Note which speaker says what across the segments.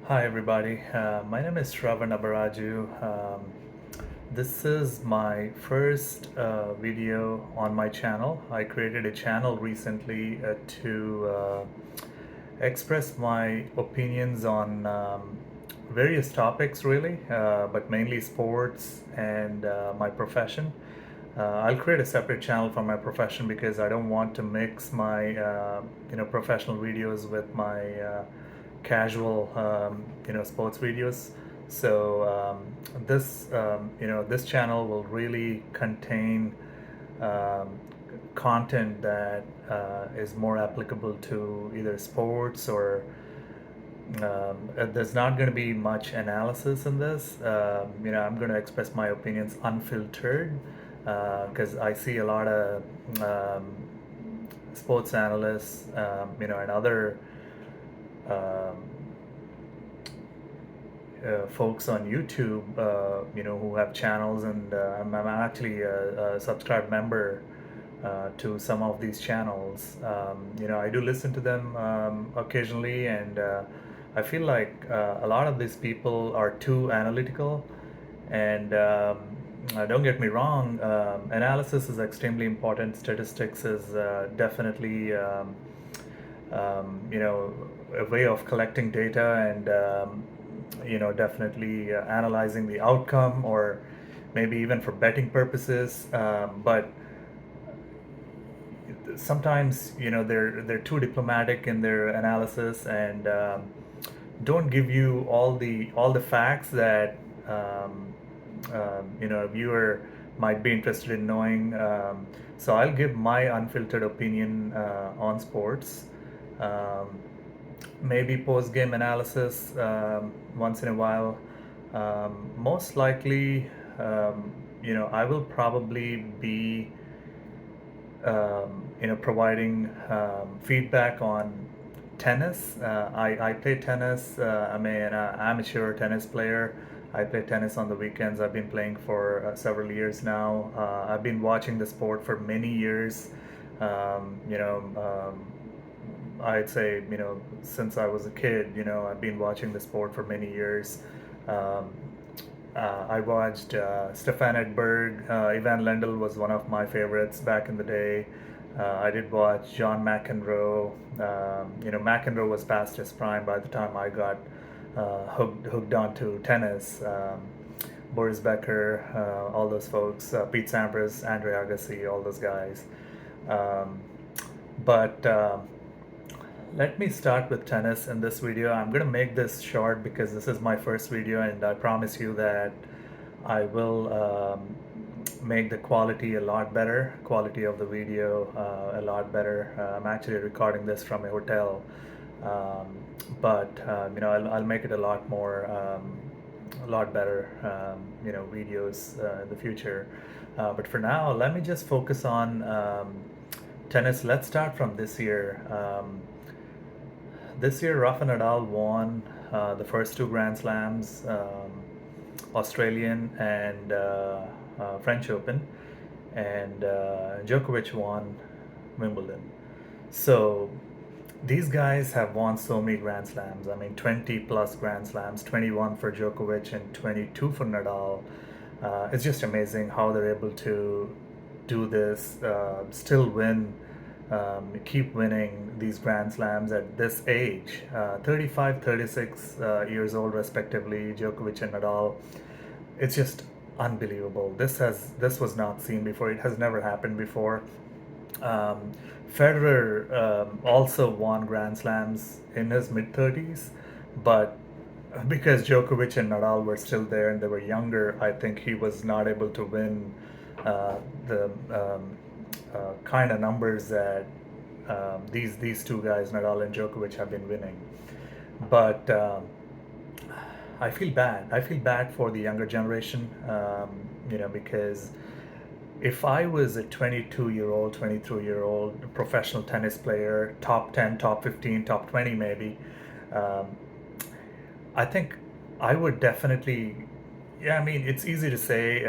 Speaker 1: Hi everybody, my name is Shravan Abaraju. This is my first video on my channel. I created a channel recently to express my opinions on various topics really, but mainly sports and my profession. I'll create a separate channel for my profession because I don't want to mix my professional videos with my casual sports videos. So this channel will really contain um, content that is more applicable to either sports or there's not going to be much analysis in this. I'm going to express my opinions unfiltered because I see a lot of um, sports analysts, and other um, folks on YouTube, who have channels, and I'm actually a subscribed member to some of these channels. I do listen to them occasionally, and I feel like a lot of these people are too analytical. And don't get me wrong, analysis is extremely important. Statistics is definitely, a way of collecting data and, definitely analyzing the outcome or maybe even for betting purposes. But sometimes they're too diplomatic in their analysis and don't give you all the facts that a viewer might be interested in knowing. So I'll give my unfiltered opinion on sports. Um, Maybe post game analysis once in a while. Most likely, I will probably be providing feedback on tennis. I play tennis. I'm an amateur tennis player. I play tennis on the weekends. I've been playing for several years now. I've been watching the sport for many years. Um, you know, um, I'd say, since I was a kid, I've been watching the sport for many years. Um, I watched Stefan Edberg. Ivan Lendl was one of my favorites back in the day. I did watch John McEnroe. McEnroe was past his prime by the time I got hooked onto tennis. Boris Becker, all those folks, Pete Sampras, Andre Agassi, all those guys. Um, but Let me start with tennis in this video. I'm going to make this short because this is my first video, and I promise you that I will make the quality a lot better, quality of the video a lot better. I'm actually recording this from a hotel, um, but I'll make it a lot better, videos in the future. But for now, let me just focus on tennis. Let's start from this year. This year, Rafa Nadal won the first two Grand Slams, Australian and French Open, and Djokovic won Wimbledon. So these guys have won so many Grand Slams. I mean, 20 plus Grand Slams, 21 for Djokovic and 22 for Nadal. It's just amazing how they're able to do this, still win, keep winning these Grand Slams at this age. 35, 36 years old, respectively, Djokovic and Nadal. It's just unbelievable. This was not seen before. It has never happened before. Um, Federer also won Grand Slams in his mid 30s, but because Djokovic and Nadal were still there and they were younger, I think he was not able to win the kind of numbers that these two guys, Nadal and Djokovic, have been winning. But I feel bad. I feel bad for the younger generation, because if I was a 22-year-old, 23-year-old professional tennis player, top 10, top 15, top 20 maybe, um, I think I would definitely, yeah, I mean, it's easy to say,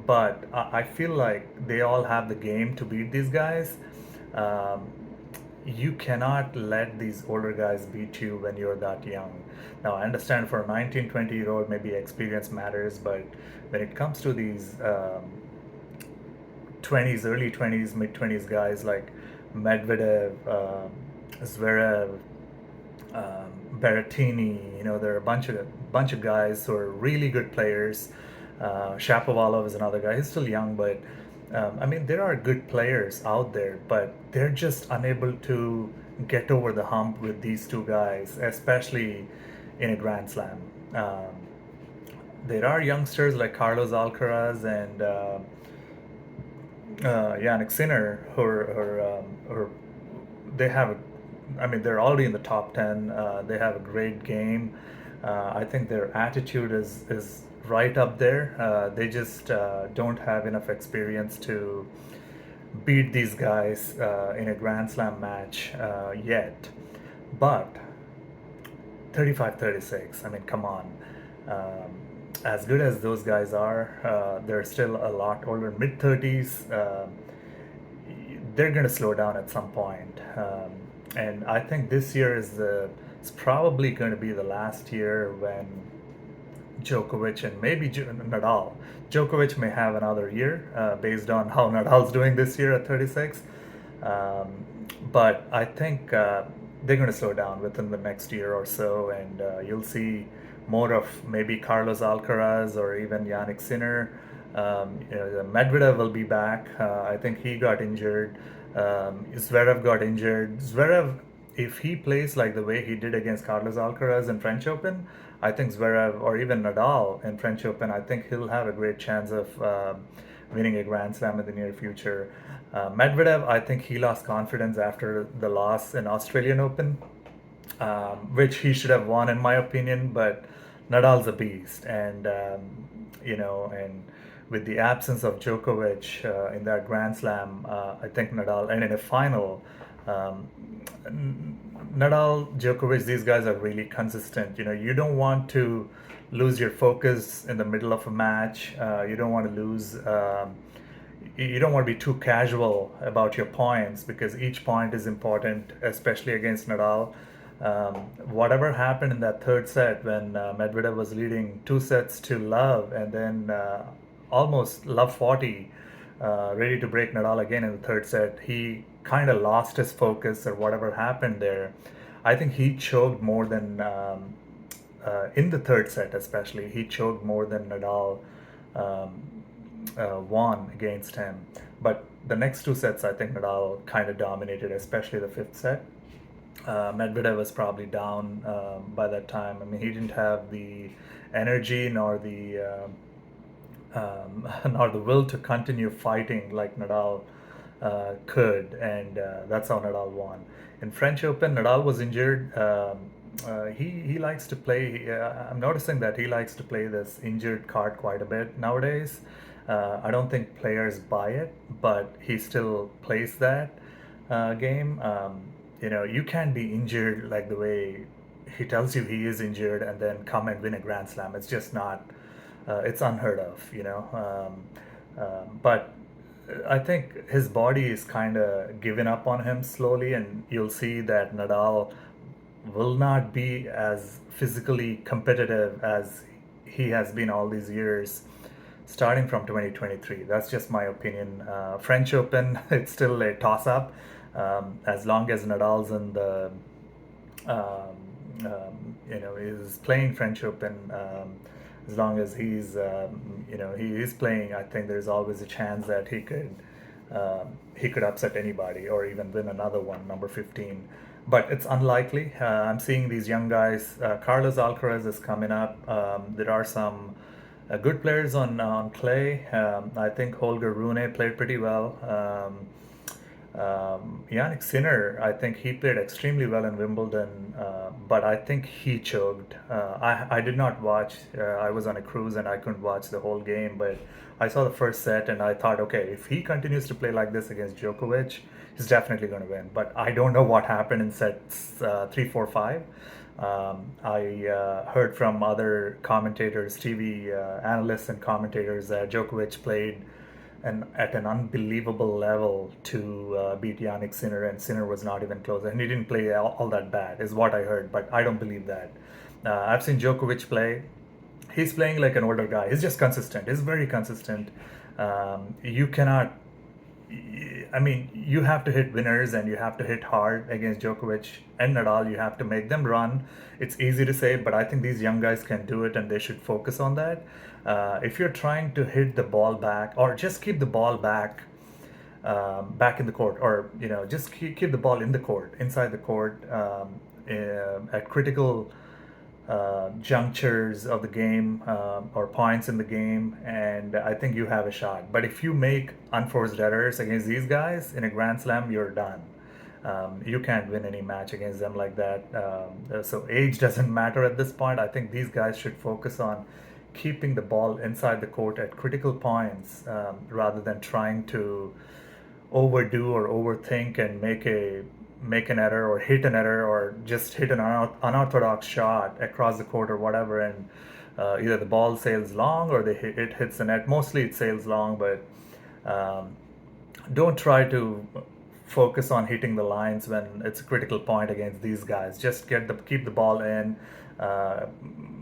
Speaker 1: but I feel like they all have the game to beat these guys. Um, you cannot let these older guys beat you when you're that young. Now, I understand for a 19, 20-year-old, maybe experience matters, but when it comes to these 20s, early 20s, mid 20s guys like Medvedev, Zverev, Berrettini. There are a bunch of guys who are really good players. Shapovalov is another guy. He's still young, but I mean, there are good players out there, but they're just unable to get over the hump with these two guys, especially in a Grand Slam. Um, there are youngsters like Carlos Alcaraz and Yannick Sinner who are they have a, I mean, they're already in the top 10. They have a great game. I think their attitude is right up there. They just don't have enough experience to beat these guys in a Grand Slam match yet. But 35-36, I mean, come on. As good as those guys are, they're still a lot older, mid 30s. They're going to slow down at some point. And I think this year it's probably going to be the last year when Djokovic and maybe Nadal. Djokovic may have another year based on how Nadal's doing this year at 36. Um, but I think they're going to slow down within the next year or so, and you'll see more of maybe Carlos Alcaraz or even Yannick Sinner. Medvedev will be back. I think he got injured. Zverev got injured. Zverev, if he plays like the way he did against Carlos Alcaraz in French Open, I think Zverev or even Nadal in French Open, I think he'll have a great chance of winning a Grand Slam in the near future. Medvedev, I think he lost confidence after the loss in Australian Open, which he should have won in my opinion. But Nadal's a beast, and and with the absence of Djokovic in that Grand Slam, I think Nadal, and in a final, um, Nadal, Djokovic, these guys are really consistent. You don't want to lose your focus in the middle of a match. You don't want to lose. You don't want to be too casual about your points because each point is important, especially against Nadal. Whatever happened in that third set when Medvedev was leading 2 sets to love, and then almost love 40, ready to break Nadal again in the third set, he kind of lost his focus or whatever happened there. I think he choked more than in the third set, especially. He choked more than Nadal um, won against him. But the next 2 sets, I think Nadal kind of dominated, especially the fifth set. Medvedev was probably down by that time. I mean, he didn't have the energy nor the nor the will to continue fighting like Nadal could, and that's how Nadal won. In French Open, Nadal was injured. He likes to play. I'm noticing that he likes to play this injured card quite a bit nowadays. I don't think players buy it, but he still plays that game. You can't be injured like the way he tells you he is injured and then come and win a Grand Slam. It's just not. It's unheard of. But I think his body is kind of giving up on him slowly, and you'll see that Nadal will not be as physically competitive as he has been all these years, starting from 2023. That's just my opinion. French Open, it's still a toss up. As long as Nadal's in the, is playing French Open, as long as he is playing, I think there's always a chance that he could upset anybody or even win another one, number 15. But it's unlikely. I'm seeing these young guys. Carlos Alcaraz is coming up. There are some good players on clay. I think Holger Rune played pretty well. Yannick Sinner, I think he played extremely well in Wimbledon, but I think he choked. I did not watch. I was on a cruise and I couldn't watch the whole game, but I saw the first set and I thought, okay, if he continues to play like this against Djokovic, he's definitely going to win. But I don't know what happened in sets 3, 4, 5. I heard from other commentators, TV analysts and commentators, that Djokovic played at an unbelievable level to beat Yannick Sinner, and Sinner was not even close, and he didn't play all that bad, is what I heard. But I don't believe that. I've seen Djokovic play. He's playing like an older guy. He's just consistent. He's very consistent. You cannot. I mean, you have to hit winners and you have to hit hard against Djokovic and Nadal. You have to make them run. It's easy to say, but I think these young guys can do it and they should focus on that. If you're trying to hit the ball back or just keep the ball back in the court, or just keep the ball in the court, inside the court, at critical junctures of the game, or points in the game, and I think you have a shot. But if you make unforced errors against these guys in a Grand Slam, you're done. You can't win any match against them like that. So age doesn't matter at this point. I think these guys should focus on keeping the ball inside the court at critical points, rather than trying to overdo or overthink and make an error or hit an error or just hit an unorthodox shot across the court or whatever, and either the ball sails long or it hits the net. Mostly it sails long, but don't try to focus on hitting the lines when it's a critical point against these guys. Just keep the ball in.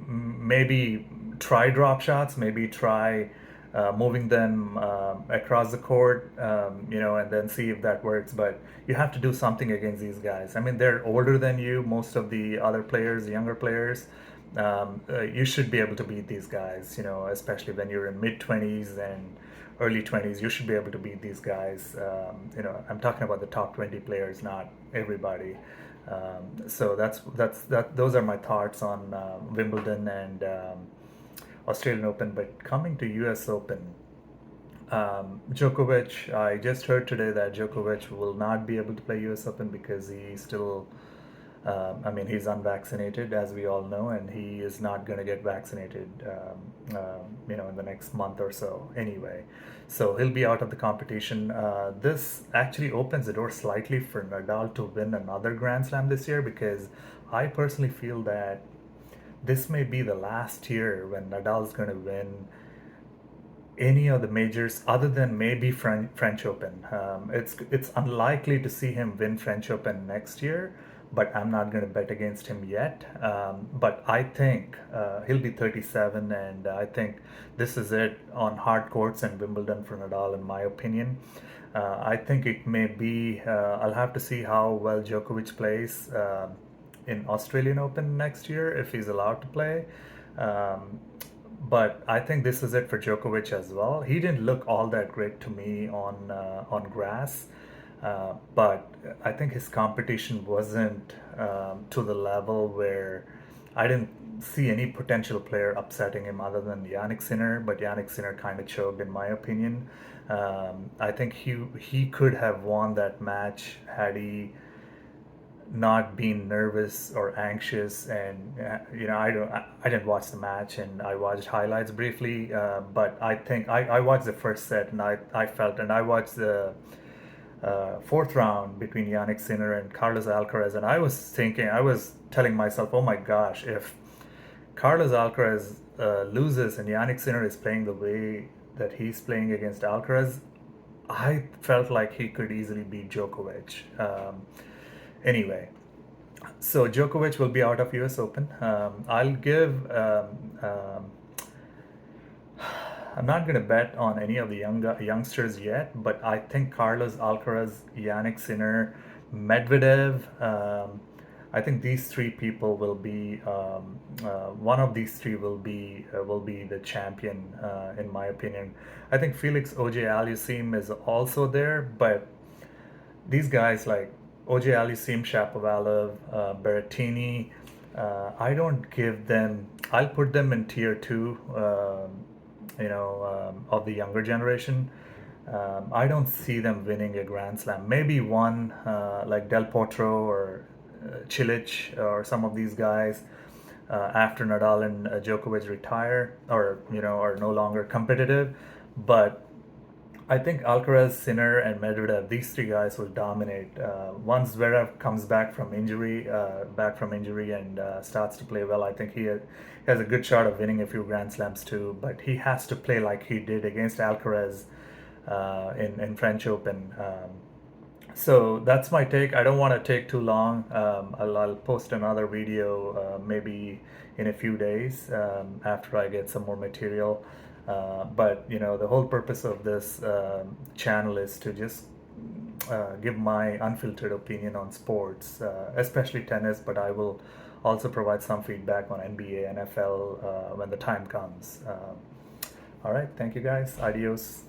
Speaker 1: Maybe try drop shots. Maybe try moving them across the court, and then see if that works. But you have to do something against these guys. I mean, they're older than you, most of the other players, younger players. You should be able to beat these guys, especially when you're in mid-20s and early 20s. You should be able to beat these guys. I'm talking about the top 20 players, not everybody. So those are my thoughts on Wimbledon and Australian Open. But coming to US Open, Djokovic, I just heard today that Djokovic will not be able to play US Open because he still, he's unvaccinated, as we all know, and he is not going to get vaccinated, in the next month or so anyway. So he'll be out of the competition. This actually opens the door slightly for Nadal to win another Grand Slam this year, because I personally feel that this may be the last year when Nadal's going to win any of the majors other than maybe French Open. It's unlikely to see him win French Open next year, but I'm not going to bet against him yet. But I think he'll be 37, and I think this is it on hard courts and Wimbledon for Nadal, in my opinion. I think it may be, I'll have to see how well Djokovic plays in Australian Open next year, if he's allowed to play. But I think this is it for Djokovic as well. He didn't look all that great to me on grass, but I think his competition wasn't to the level where I didn't see any potential player upsetting him other than Yannick Sinner. But Yannick Sinner kind of choked, in my opinion. I think he could have won that match had he not being nervous or anxious. And I didn't watch the match, and I watched highlights briefly, but I think I watched the first set, and I watched the fourth round between Yannick Sinner and Carlos Alcaraz, and I was telling myself, oh my gosh, if Carlos Alcaraz loses and Yannick Sinner is playing the way that he's playing against Alcaraz, I felt like he could easily beat Djokovic. Anyway, so Djokovic will be out of US Open. I'll give. I'm not going to bet on any of the youngsters yet, but I think Carlos Alcaraz, Yannick Sinner, Medvedev. I think these three people will be. One of these three will be the champion, in my opinion. I think Felix Auger-Aliassime is also there, but these guys like Auger-Aliassime, Shapovalov, Berrettini, I don't give them. I'll put them in tier two. Of the younger generation. I don't see them winning a Grand Slam. Maybe one like Del Potro or Cilic or some of these guys after Nadal and Djokovic retire, or are no longer competitive. But I think Alcaraz, Sinner, and Medvedev, these three guys will dominate. Once Zverev comes back from injury, and starts to play well, I think he has a good shot of winning a few Grand Slams too. But he has to play like he did against Alcaraz in French Open. So that's my take. I don't want to take too long. I'll post another video maybe in a few days after I get some more material. But the whole purpose of this channel is to just give my unfiltered opinion on sports, especially tennis. But I will also provide some feedback on NBA, NFL when the time comes. All right, thank you guys. Adios.